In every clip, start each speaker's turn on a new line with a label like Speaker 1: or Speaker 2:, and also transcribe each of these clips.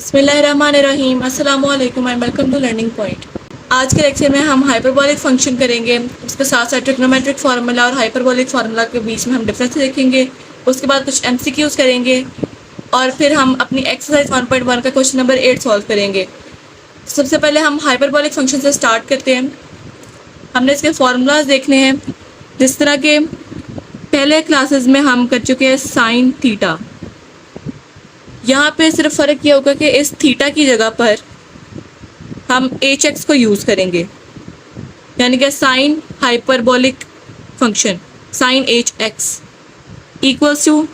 Speaker 1: बिस्मिल्लाहिर्रहमानिर्रहीम अस्सलामु अलैकुम and welcome to Learning Point. आज के लेक्चर में हम हाइपरबोलिक फंक्शन करेंगे। उसके साथ साथ ट्रिग्नोमेट्रिक फार्मूला और हाइपरबोलिक फार्मूला के बीच में हम डिफरेंस देखेंगे। उसके बाद कुछ एमसीक्यूज करेंगे और फिर हम अपनी एक्सरसाइज 1.1 का क्वेश्चन नंबर 8 सॉल्व करेंगे। सबसे पहले हम हाइपरबोलिक फंक्शन से स्टार्ट करते हैं। हमने इसके फार्मूलाज देखने हैं, जिस तरह के पहले क्लासेस में हम कर चुके हैं साइन थीटा। यहाँ पे सिर्फ फ़र्क ये होगा कि इस थीटा की जगह पर हम एच एक्स को यूज़ करेंगे, यानी कि sine hyperbolic function sine H X equals to,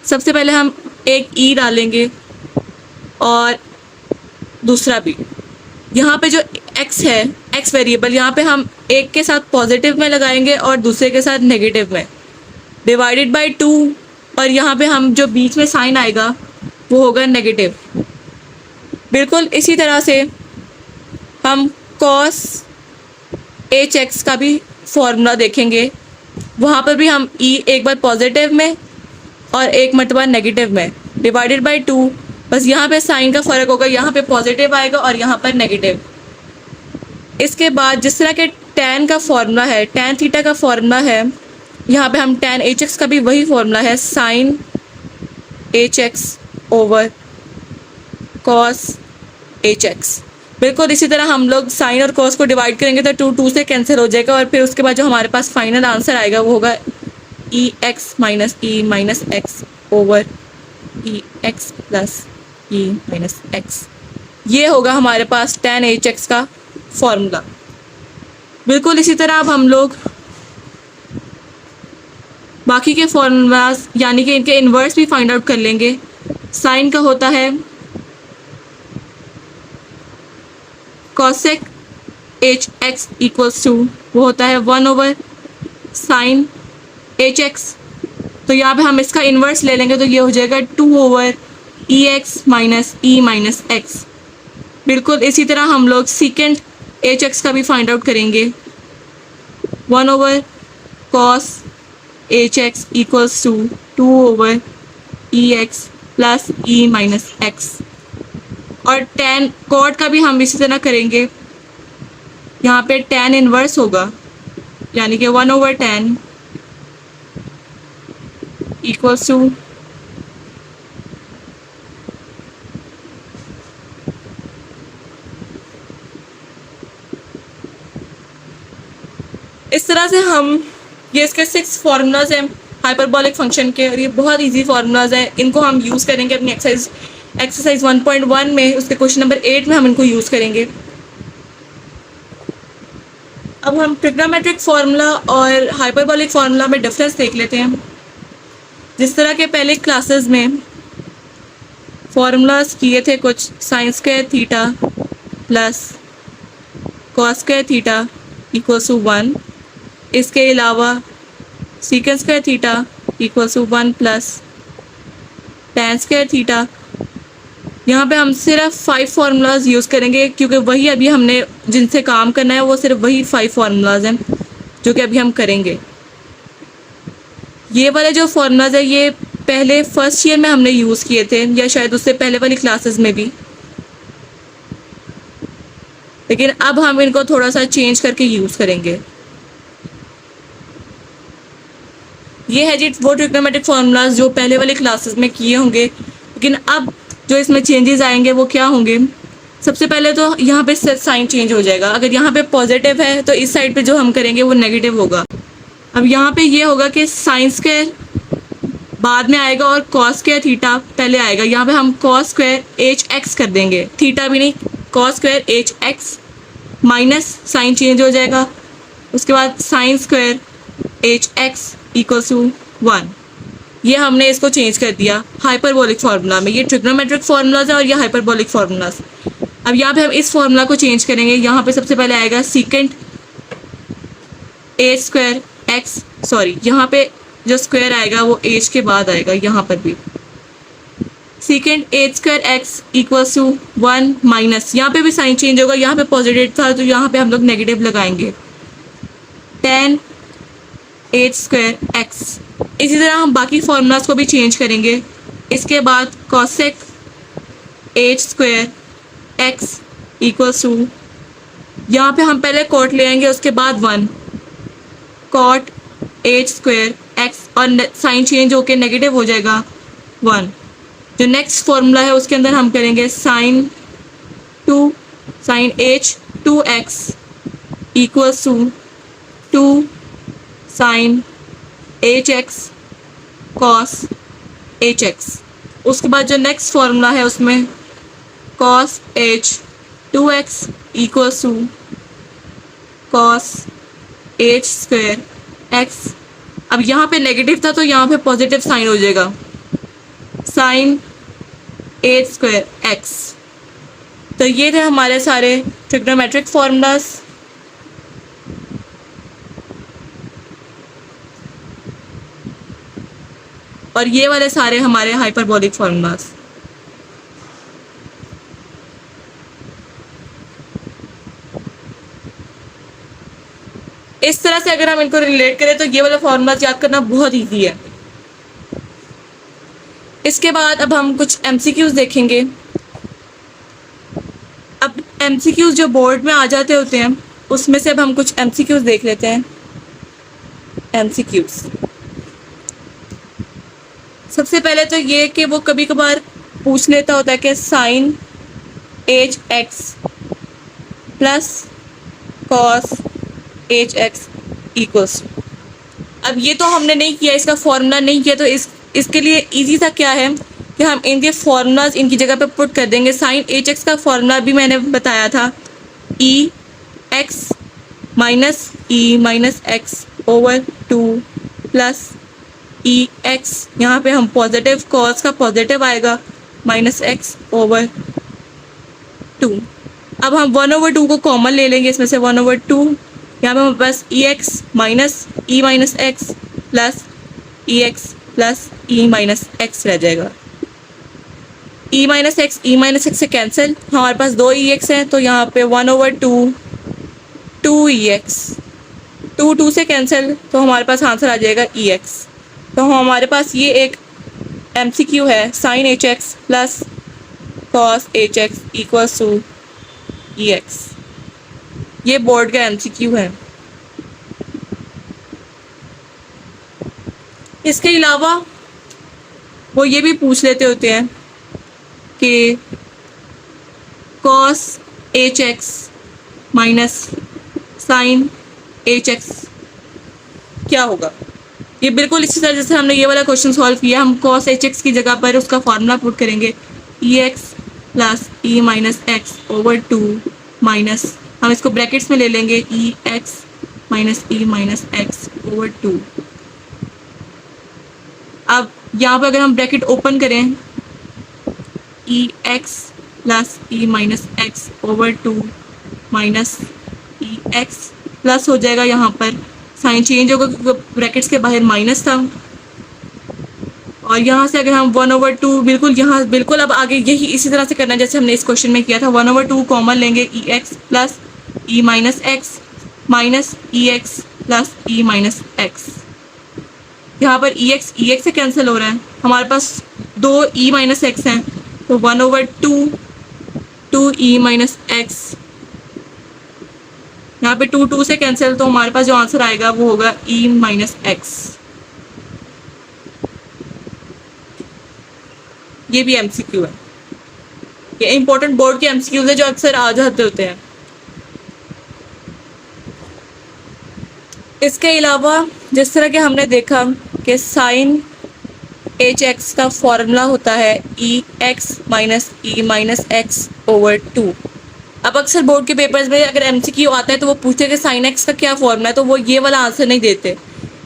Speaker 1: सबसे पहले हम एक ई डालेंगे और दूसरा भी। यहाँ पे जो एक्स है, एक्स वेरिएबल, यहाँ पे हम एक के साथ पॉजिटिव में लगाएंगे और दूसरे के साथ नेगेटिव में, डिवाइडेड बाय 2, और यहाँ पे हम जो बीच में साइन आएगा वो होगा नेगेटिव। बिल्कुल इसी तरह से हम कॉस एच एक्स का भी फॉर्मूला देखेंगे। वहाँ पर भी हम ई एक बार पॉजिटिव में और एक मरतबा नेगेटिव में, डिवाइडेड बाय 2। बस यहाँ पे साइन का फ़र्क होगा, यहाँ पे पॉजिटिव आएगा और यहाँ पर नेगेटिव। इसके बाद जिस तरह के टैन का फॉर्मूला है, टैन थीटा का फॉर्मूला है, यहाँ पे हम टैन एच एक्स का भी वही फॉर्मूला है, sine H X over cos H X. बिल्कुल इसी तरह हम लोग साइन और कॉस को डिवाइड करेंगे तो 2 से कैंसिल हो जाएगा, और फिर उसके बाद जो हमारे पास फाइनल आंसर आएगा वो होगा ई एक्स माइनस ई माइनस एक्स ओवर ई एक्स प्लस ई माइनस एक्स। ये होगा हमारे पास टैन एच एक्स का फॉर्मूला। बिल्कुल इसी तरह अब हम लोग बाकी के फॉर्मूलाज यानी कि इनके इन्वर्स भी फाइंड आउट कर लेंगे। साइन का होता है cosec H X equals to, वो होता है 1 ओवर साइन एच एक्स। तो यहाँ पे हम इसका इन्वर्स ले लेंगे तो ये हो जाएगा 2 ओवर ई एक्स माइनस ई माइनस एक्स। बिल्कुल इसी तरह हम लोग सीकेंट एच एक्स का भी फाइंड आउट करेंगे। 1 over cos H X equals to 2 over E x plus E minus x. और टैन कॉट का भी हम इसी तरह करेंगे। यहाँ पे टैन इन्वर्स होगा, यानी कि 1 ओवर टैन इक्वल्स टू इस तरह से हम ये इसके 6 फार्मूलाज हैं हाइपरबोलिक फंक्शन के, और ये बहुत इजी फार्मूलाज हैं। इनको हम यूज़ करेंगे अपनी एक्सरसाइज 1.1 में, उसके क्वेश्चन नंबर 8 में हम इनको यूज़ करेंगे। अब हम ट्रिग्नोमेट्रिक फार्मूला और हाइपरबोलिक फार्मूला में डिफरेंस देख लेते हैं। जिस तरह के पहले क्लासेस में फार्मूलाज किए थे कुछ, sine square theta plus cos square theta equals to 1, इसके अलावा secant square theta equals to 1 plus tan square theta. यहाँ पे हम सिर्फ 5 फार्मूलाज यूज़ करेंगे, क्योंकि वही अभी हमने जिनसे काम करना है वो सिर्फ वही 5 फार्मूलाज हैं जो कि अभी हम करेंगे। ये वाले जो फार्मूलाज है ये पहले फर्स्ट ईयर में हमने यूज़ किए थे, या शायद उससे पहले वाली क्लासेस में भी, लेकिन अब हम इनको थोड़ा सा चेंज करके यूज़ करेंगे। ये है जी वो ट्रिग्नोमेट्रिक फार्मूलाज जो पहले वाले क्लासेस में किए होंगे, लेकिन अब जो इसमें चेंजेस आएंगे वो क्या होंगे। सबसे पहले तो यहाँ पे साइन चेंज हो जाएगा। अगर यहाँ पे पॉजिटिव है तो इस साइड पे जो हम करेंगे वो नेगेटिव होगा। अब यहाँ पे ये होगा कि साइन स्क्वायर बाद में आएगा और कॉस स्क्वायर थीटा पहले आएगा। यहाँ पे हम कॉस स्क्वायर एच एक्स कर देंगे, थीटा भी नहीं, cos square H X minus sine change हो जाएगा। उसके बाद sine square H X equals to 1। ये हमने इसको चेंज कर दिया हाइपरबोलिक फार्मूला में। ये ट्रिग्नोमेट्रिक फार्मूलाज है और ये हाइपरबोलिक फार्मूलाज। अब यहाँ पे हम इस फार्मूला को चेंज करेंगे। यहाँ पे सबसे पहले आएगा secant H square x, sorry यहाँ पे जो स्क्वायर आएगा वो एच के बाद आएगा, यहाँ पर भी secant H square x equals to 1 minus, यहाँ पे भी साइन चेंज होगा, यहाँ पे पॉजिटिव था तो यहाँ पे हम लोग नेगेटिव लगाएंगे, टैन एच स्क्वायर एक्स। इसी तरह हम बाकी फार्मूलाज को भी चेंज करेंगे। इसके बाद cosec H square x equals to, यहाँ पे हम पहले कॉट ले आएंगे उसके बाद 1, कॉट एच स्क्वायर एक्स और साइन चेंज होके नेगेटिव हो जाएगा 1। जो नेक्स्ट फॉर्मूला है उसके अंदर हम करेंगे sine H 2x equals to 2 sine H X cos H X. उसके बाद जो नेक्स्ट फॉर्मूला है उसमें cos H 2x equals to cos H square X. अब यहाँ पे नेगेटिव था तो यहाँ पे पॉजिटिव साइन हो जाएगा, साइन एच स्क्वायर एक्स। तो ये थे हमारे सारे ट्रिग्नोमेट्रिक फार्मूलाज। और ये वाले सारे हमारे हाइपरबोलिक फार्मूलाज। इस तरह से अगर हम इनको रिलेट करें तो ये वाला फार्मूलाज याद करना बहुत इजी है। इसके बाद अब हम कुछ एमसीक्यूज देखेंगे। अब एमसीक्यूज जो बोर्ड में आ जाते होते हैं उसमें से अब हम कुछ एमसीक्यूज देख लेते हैं। एमसीक्यूज सबसे पहले तो ये कि वो कभी कभार पूछ लेता होता है कि sine H X plus cos H X equals. अब ये तो हमने नहीं किया, इसका फॉर्मूला नहीं किया, तो इसके लिए इजी सा क्या है कि हम इनके फॉर्मूलाज इनकी जगह पे पुट कर देंगे। साइन एच एक्स का फॉर्मूला भी मैंने बताया था, e x minus x over 2 plus e x, यहाँ पे हम पॉजिटिव कॉस का पॉजिटिव आएगा माइनस एक्स ओवर 2। अब हम 1/2 को कॉमन ले लेंगे इसमें से 1/2, यहाँ पे हमारे पास ई x minus x plus e x plus ई माइनस एक्स रह जाएगा। ई माइनस एक्स से कैंसिल, हमारे पास 2 ई एक्स हैं तो यहाँ पे 1/2 2 ई एक्स, 2 से कैंसिल तो हमारे पास आंसर आ जाएगा ई एक्स। तो हमारे पास ये एक एमसीक्यू है, sine H X plus cos H X equals to E X. ये बोर्ड का एमसीक्यू है। इसके अलावा वो ये भी पूछ लेते होते हैं कि cos H X minus sine H X क्या होगा। ये बिल्कुल इसी तरह जैसे हमने ये वाला क्वेश्चन सॉल्व किया, हम कॉस एच एक्स की जगह पर उसका फार्मूला पुट करेंगे, ई एक्स प्लस ई माइनस एक्स ओवर 2 माइनस, हम इसको ब्रैकेट्स में ले लेंगे, ई एक्स माइनस ई माइनस एक्स ओवर 2। अब यहाँ पर अगर हम ब्रैकेट ओपन करें, ई एक्स प्लस ई माइनस एक्स ओवर 2 माइनस ई एक्स प्लस हो जाएगा, यहाँ पर साइन चेंज होगा क्योंकि ब्रैकेट्स के बाहर माइनस था। और यहाँ से अगर हम 1/2 बिल्कुल अब आगे यही इसी तरह से करना है जैसे हमने इस क्वेश्चन में किया था। 1/2 कॉमन लेंगे, ई एक्स प्लस ई माइनस ई एक्स प्लस ई माइनस एक्स। यहाँ पर ई एक्स से कैंसिल हो रहा है, हमारे पास 2 ई माइनस एक्स हैं तो 1/2 2 ई माइनस एक्स, यहाँ पे 2 से कैंसिल तो हमारे पास जो आंसर आएगा वो होगा ई माइनस एक्स। ये भी एमसीक्यू है, ये इंपॉर्टेंट बोर्ड के एमसीक्यूज है जो अक्सर आ जाते होते हैं। इसके अलावा जिस तरह के हमने देखा कि साइन एच एक्स का फॉर्मूला होता है E x minus x over 2। अब अक्सर बोर्ड के पेपर्स में अगर एमसीक्यू आता है तो वो पूछते हैं कि साइन एक्स का क्या फॉर्मूला है, तो वो ये वाला आंसर नहीं देते,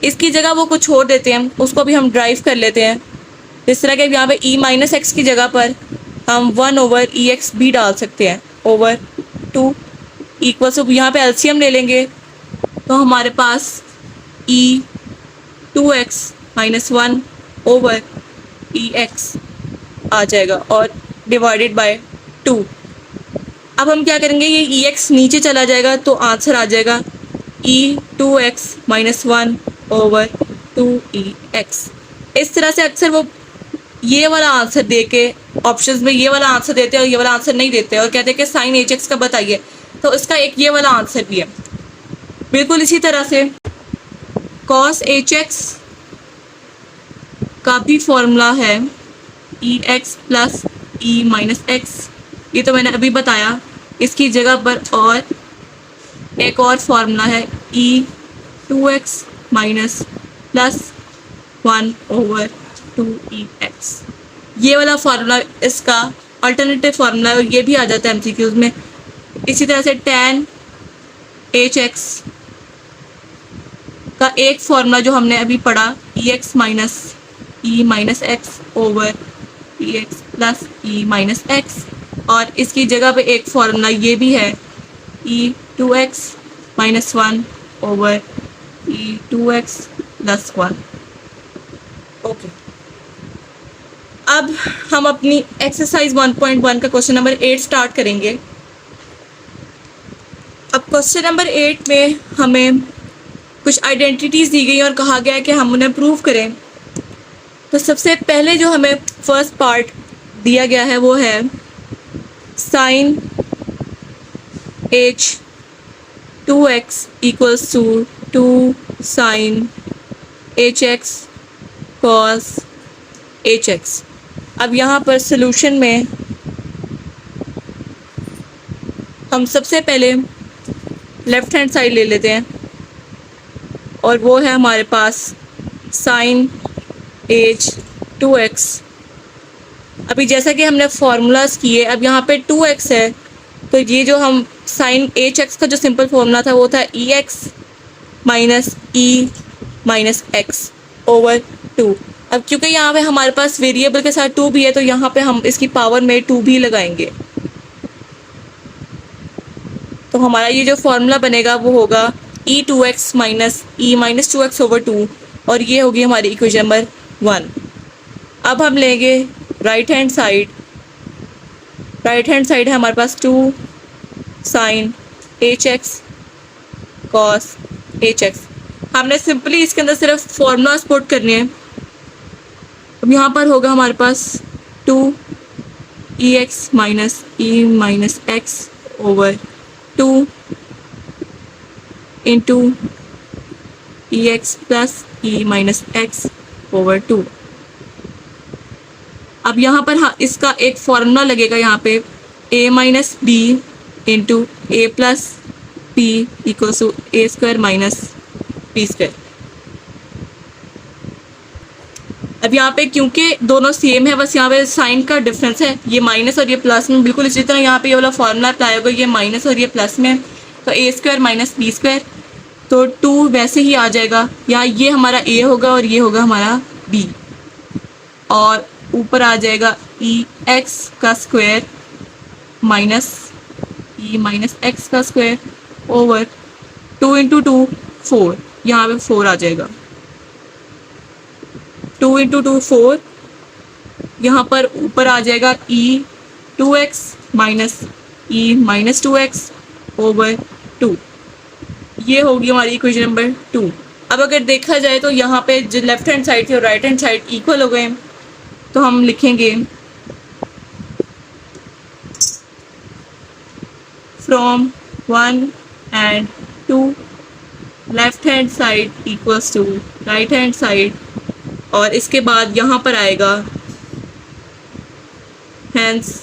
Speaker 1: इसकी जगह वो कुछ छोड़ देते हैं, उसको भी हम ड्राइव कर लेते हैं। जिस तरह के यहाँ पे ई माइनस एक्स की जगह पर हम 1/EX भी डाल सकते हैं ओवर 2 इक्वल्स, यहाँ पे एलसीएम ले लेंगे तो हमारे पास ई 2x माइनस 1 ओवर EX आ जाएगा और डिवाइडेड बाय 2। अब हम क्या करेंगे, ये EX नीचे चला जाएगा तो आंसर आ जाएगा ई 2x माइनस 1 ओवर 2EX। इस तरह से अक्सर वो ये वाला आंसर दे के ऑप्शंस में ये वाला आंसर देते हैं और ये वाला आंसर नहीं देते और कहते हैं कि साइन एच एक्स का बताइए, तो इसका एक ये वाला आंसर भी है। बिल्कुल इसी तरह से कॉस एच एक्स का भी फॉर्मूला है ई एक्स प्लस ई माइनस एक्स, ये तो मैंने अभी बताया। इसकी जगह पर और एक और फार्मूला है e two x minus plus 1/2 ये वाला फार्मूला इसका अल्टरनेटिव फार्मूला है और ये भी आ जाता है एमसीक्यूज में। इसी तरह से tan एच एक्स का एक फार्मूला जो हमने अभी पढ़ा ई एक्स माइनस ई माइनस एक्स ओवर ई एक्स प्लस ई माइनस एक्स, और इसकी जगह पे एक फार्मूला ये भी है e two x minus 1 over e two x plus 1। Okay, अब हम अपनी एक्सरसाइज 1.1 का क्वेश्चन नंबर 8 स्टार्ट करेंगे। अब क्वेश्चन नंबर 8 में हमें कुछ आइडेंटिटीज़ दी गई और कहा गया है कि हम उन्हें प्रूव करें। तो सबसे पहले जो हमें फर्स्ट पार्ट दिया गया है वो है sine H 2x equals to 2 sine H X cos H X. अब यहाँ पर सॉल्यूशन में हम सबसे पहले लेफ़्ट हैंड साइड ले लेते हैं और वो है हमारे पास साइन एच 2x। अभी जैसा कि हमने फार्मूलाज किए, अब यहाँ पे 2x है तो ये जो हम साइन एच एक्स का जो सिंपल फार्मूला था वो था ई एक्स माइनस ई माइनस एक्स ओवर 2। अब क्योंकि यहाँ पे हमारे पास वेरिएबल के साथ 2 भी है तो यहाँ पे हम इसकी पावर में 2 भी लगाएंगे, तो हमारा ये जो फार्मूला बनेगा वो होगा ई टू एक्स माइनस ई माइनस 2x ओवर 2, और ये होगी हमारी इक्वेशन नंबर 1। अब हम लेंगे right hand side. Right hand side है हमारे पास 2 sine H X cos H X. हमने सिंपली इसके अंदर सिर्फ फॉर्मूलाज पुट करने हैं। अब यहाँ पर होगा हमारे पास 2 ई एक्स माइनस ई माइनस एक्स ओवर 2 इंटू ई एक्स प्लस ई माइनस एक्स ओवर 2। अब यहाँ पर हाँ इसका एक फॉर्मूला लगेगा यहाँ पे a minus B into A plus B equals to A square minus B square. अब यहाँ पे क्योंकि दोनों सेम है, बस यहाँ पे साइन का डिफरेंस है, ये माइनस और ये प्लस में, बिल्कुल इसी तरह यहाँ पे ये वाला फार्मूला अप्लाई होगा, ये माइनस और ये प्लस में, तो ए स्क्वायर माइनस बी स्क्वायर, तो 2 वैसे ही आ जाएगा। यहाँ ये हमारा ए होगा और ये होगा हमारा बी, और ऊपर आ जाएगा ई एक्स का स्क्वायर माइनस ई माइनस एक्स का स्क्वायर ओवर 2 इंटू 2 4, यहाँ पे 4 आ जाएगा। 2 इंटू 2 4, यहाँ पर ऊपर आ जाएगा ई 2x माइनस ई माइनस 2x ओवर 2। ये होगी हमारी इक्वेशन नंबर 2। अब अगर देखा जाए तो यहाँ पे जो लेफ्ट हैंड साइड थी और राइट हैंड साइड इक्वल हो गए, तो हम लिखेंगे from 1 and 2 left hand side equals to right hand side, और इसके बाद यहाँ पर आएगा हैंस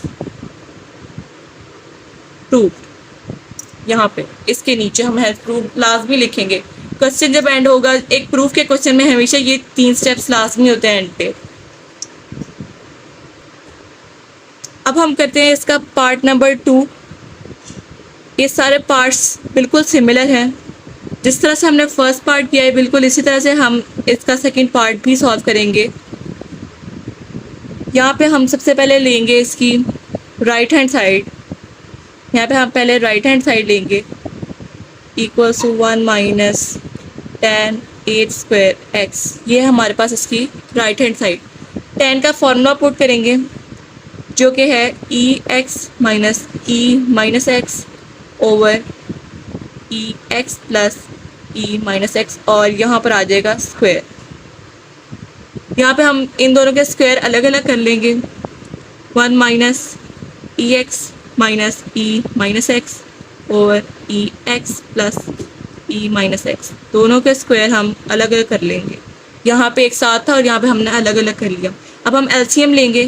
Speaker 1: प्रूफ। यहाँ पे इसके नीचे हम हैंस प्रूफ लाजमी लिखेंगे। क्वेश्चन जब एंड होगा, एक प्रूफ के क्वेश्चन में हमेशा ये 3 स्टेप्स लाजमी होते हैं एंड पे। अब हम करते हैं इसका पार्ट नंबर 2। ये सारे पार्ट्स बिल्कुल सिमिलर हैं, जिस तरह से हमने फर्स्ट पार्ट किया है बिल्कुल इसी तरह से हम इसका सेकंड पार्ट भी सॉल्व करेंगे। यहाँ पे हम सबसे पहले लेंगे इसकी राइट हैंड साइड। यहाँ पे हम पहले राइट हैंड साइड लेंगे equals to 1 minus tan H square X. ये हमारे पास इसकी राइट हैंड साइड। tan का फॉर्मूला पुट करेंगे जो कि है ई एक्स माइनस ई माइनस एक्स ओवर ई एक्स प्लस ई माइनस एक्स, और यहाँ पर आ जाएगा स्क्वायर। यहाँ पे हम इन दोनों के स्क्वायर अलग अलग कर लेंगे। 1 माइनस ई एक्स माइनस ई माइनस एक्स और ई एक्स प्लस ई माइनस एक्स, दोनों के स्क्वायर हम अलग अलग कर लेंगे। यहाँ पे एक साथ था और यहाँ पे हमने अलग अलग कर लिया। अब हम एलसीएम लेंगे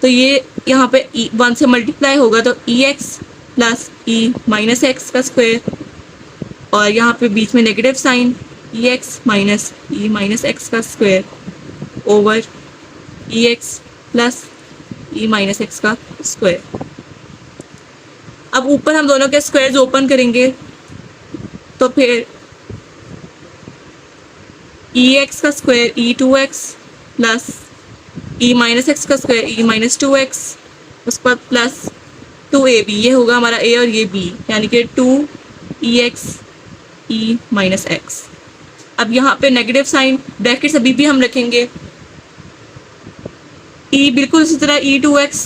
Speaker 1: तो ये यहाँ पे 1 से मल्टीप्लाई होगा तो ई एक्स प्लस ई माइनस एक्स का स्क्वायर, और यहाँ पे बीच में नेगेटिव साइन ई एक्स माइनस ई माइनस एक्स का स्क्वायर ओवर ई एक्स प्लस ई माइनस एक्स का स्क्वायर। अब ऊपर हम दोनों के स्क्वायर्स ओपन करेंगे तो फिर ई एक्स का square E two x plus ई माइनस एक्स का square E minus two X, उसके बाद प्लस 2ab, ये होगा हमारा a और ये b, यानी कि 2ex e माइनस एक्स। अब यहाँ पे नेगेटिव साइन ब्रैकेट्स अभी भी हम रखेंगे, e बिल्कुल इसी तरह e2x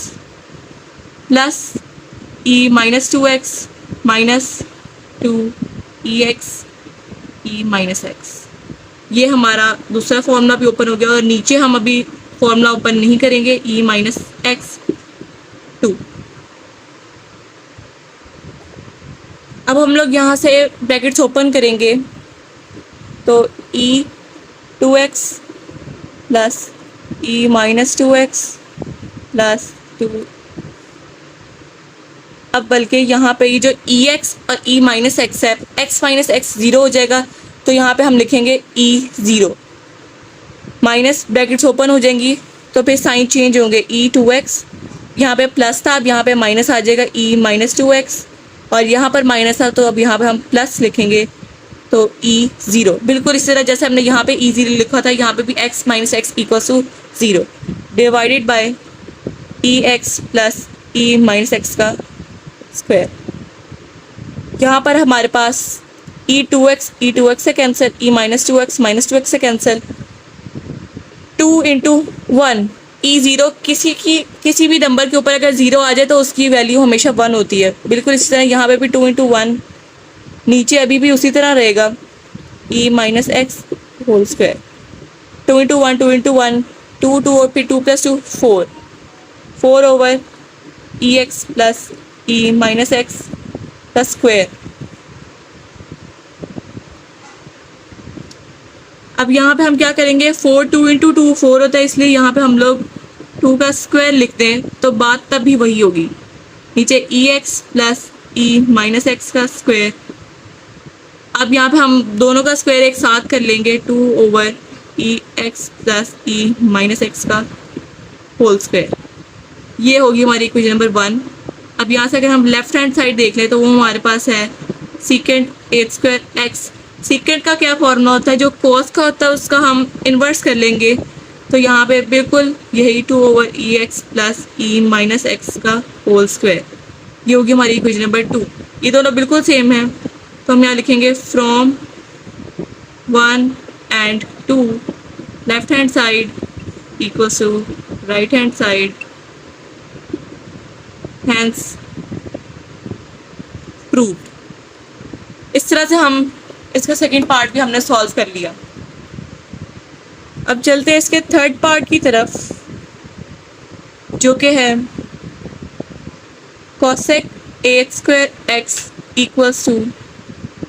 Speaker 1: plus e minus 2x minus 2ex e minus x. ये हमारा दूसरा फॉर्मूला भी ओपन हो गया और नीचे हम अभी फॉर्मूला ओपन नहीं करेंगे, e माइनस एक्स 2। अब हम लोग यहाँ से ब्रैकेट्स ओपन करेंगे तो ई 2x प्लस ई माइनस 2x प्लस 2। अब बल्कि यहाँ पे ये जो ई एक्स और ई माइनस एक्स है, एक्स माइनस एक्स ज़ीरो हो जाएगा तो यहाँ पे हम लिखेंगे ई ज़ीरो, माइनस ब्रैकेट्स ओपन हो जाएंगी तो फिर साइन चेंज होंगे, ई 2x यहाँ पे प्लस था अब यहाँ पे माइनस आ जाएगा ई माइनस 2x, और यहाँ पर माइनस था तो अब यहाँ पे हम प्लस लिखेंगे तो ई ज़ीरो। बिल्कुल इस तरह जैसे हमने यहाँ पे ई ज़ीरो लिखा था, यहाँ पे भी X minus X equals to zero divided by E x plus E minus x का स्क्वायर। यहाँ पर हमारे पास ई टू एक्स से cancel, E minus two X से कैंसिल, 2 इंटू 1 ई ज़ीरो, किसी भी नंबर के ऊपर अगर ज़ीरो आ जाए तो उसकी वैल्यू हमेशा 1 होती है। बिल्कुल इसी तरह यहाँ पे भी 2 इंटू 1, नीचे अभी भी उसी तरह रहेगा e minus x whole square, 2 into 1 2 into 1 2 2 और फिर 2 प्लस 2 4 ओवर ई एक्स प्लस ई माइनस एक्स का स्क्वायर। अब यहाँ पे हम क्या करेंगे, 4 2 इंटू 2 4 होता है, इसलिए यहाँ पे हम लोग 2 का स्क्वायर लिख दें तो बात तब भी वही होगी, नीचे ई एक्स प्लस ई माइनस एक्स का स्क्वायर। अब यहाँ पे हम दोनों का स्क्वायर एक साथ कर लेंगे, 2 ओवर ई एक्स प्लस ई माइनस एक्स का होल स्क्वायर। ये होगी हमारी इक्वेशन नंबर 1। अब यहाँ से अगर हम लेफ्ट हैंड साइड देख लें तो वो हमारे पास है secant A square x. Secant का क्या फॉर्मूला होता है, जो कोस का होता है उसका हम इन्वर्स कर लेंगे, तो यहाँ पे बिल्कुल यही 2 ओवर ई एक्स प्लस ई माइनस एक्स का होल स्क्वायर। ये होगी हमारी इक्वेशन नंबर 2। ये दोनों बिल्कुल सेम है तो हम यहाँ लिखेंगे from 1 and 2 left hand side equals to right hand side, hence proved. इस तरह से हम इसका सेकंड पार्ट भी हमने सॉल्व कर लिया। अब चलते हैं इसके थर्ड पार्ट की तरफ, जो कि है cosec A square x equals to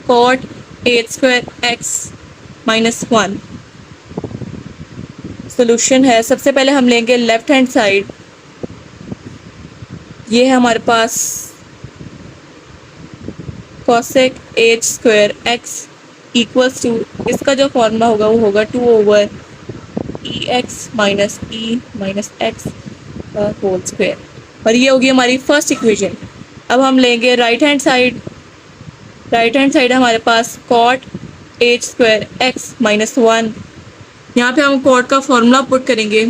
Speaker 1: cot A square x minus 1। Solution है, सबसे पहले हम लेंगे लेफ्ट हैंड साइड, ये है हमारे पास cosec A square x equals to, इसका जो फॉर्मूला होगा वो होगा 2 ओवर ई एक्स माइनस ई माइनस एक्स का होल स्क्वायर, और ये होगी हमारी फर्स्ट इक्वेशन। अब हम लेंगे right hand side, right hand side हमारे पास कॉट ए स्क्वायर एक्स माइनस 1। यहाँ पे हम कॉट का फॉर्मूला पुट करेंगे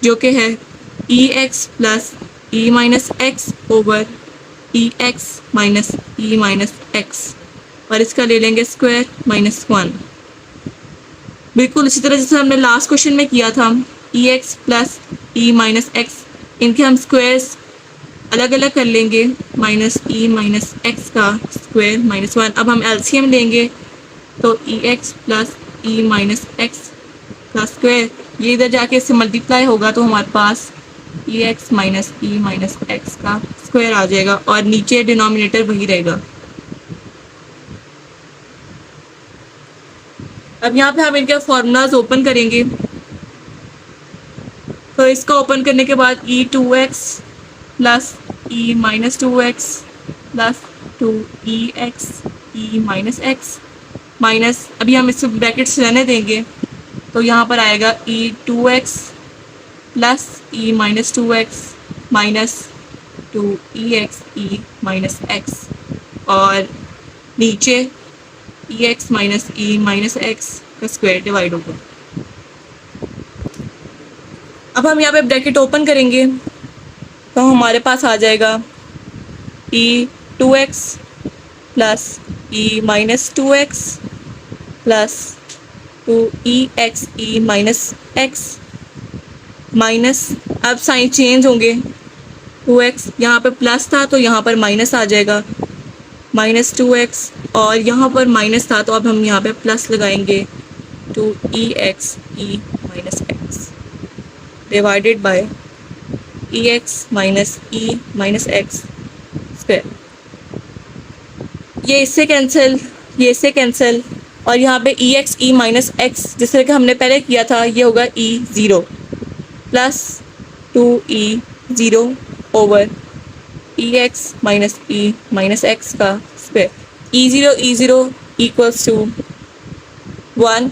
Speaker 1: जो कि है ई एक्स प्लस ई माइनस एक्स ओवर ई एक्स माइनस ई माइनस एक्स, और इसका ले लेंगे स्क्वायर माइनस 1। बिल्कुल इसी तरह जैसे हमने लास्ट क्वेश्चन में किया था, ई एक्स प्लस ई माइनस एक्स, इनके हम स्क्वायर्स अलग अलग कर लेंगे, माइनस ई माइनस एक्स का स्क्वायर माइनस 1। अब हम एलसीएम लेंगे तो ई एक्स प्लस ई माइनस एक्स का स्क्वायर, ये इधर जाके इससे मल्टीप्लाई होगा तो हमारे पास ई एक्स माइनस एक्स का स्क्वायर आ जाएगा और नीचे डिनोमिनेटर वही रहेगा। अब यहाँ पे हम इनके फॉर्मूलाज ओपन करेंगे। तो इसको ओपन करने के बाद ई टू एक्स प्लस ई minus two x plus two ई x e minus x minus, अभी हम इसको ब्रैकेट्स रहने देंगे तो यहाँ पर आएगा ई टू एक्स प्लस ई minus two x minus two ई एक्स ई माइनस एक्स और नीचे ई एक्स माइनस एक्स का स्क्वायर डिवाइड होगा। अब हम यहाँ पे ब्रैकेट ओपन करेंगे तो हमारे पास आ जाएगा ई टू एक्स प्लस ई minus two x plus two ई माइनस एक्स माइनस, अब साइन चेंज होंगे, टू एक्स यहाँ पर प्लस था तो यहाँ पर माइनस आ जाएगा, माइनस टू एक्स और यहाँ पर माइनस था तो अब हम यहाँ पे प्लस लगाएंगे, two E minus X divided by E x minus X square. ये इससे कैंसिल और यहाँ पे ई एक्स माइनस एक्स जिस तरह कि हमने पहले किया था ये होगा e zero plus two e zero over ई एक्स माइनस एक्स का square. E zero equals to 1,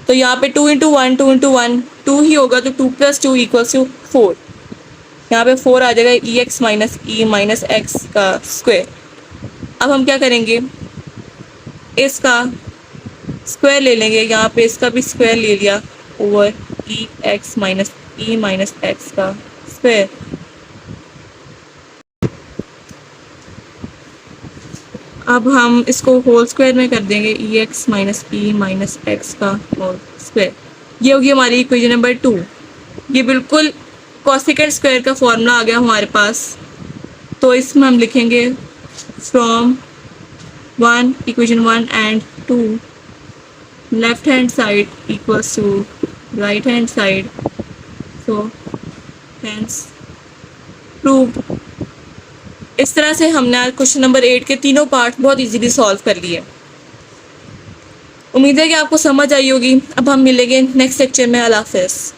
Speaker 1: तो यहाँ पे 2 इंटू वन 2 ही होगा तो 2 प्लस 2 इक्वल्स टू 4। यहाँ पे 4 आ जाएगा ई एक्स माइनस एक्स का स्क्वायर। अब हम क्या करेंगे, इसका स्क्वायर ले लेंगे, यहाँ पे इसका भी स्क्वायर ले लिया ओवर ई एक्स माइनस एक्स का स्क्वायर। अब हम इसको होल स्क्वायर में कर देंगे, ई एक्स माइनस एक्स का होल स्क्वायर। ये होगी हमारी इक्वेशन नंबर 2। ये बिल्कुल कोसेकेंट स्क्वायर का फॉर्मूला आ गया हमारे पास। तो इसमें हम लिखेंगे from equation 1 and 2 left hand side equals to right hand side, so hence proved. इस तरह से हमने आज क्वेश्चन नंबर 8 के तीनों पार्ट बहुत इजीली सॉल्व कर लिए। उम्मीद है कि आपको समझ आई होगी। अब हम मिलेंगे नेक्स्ट लेक्चर में। अल्लाह हाफ़िज़।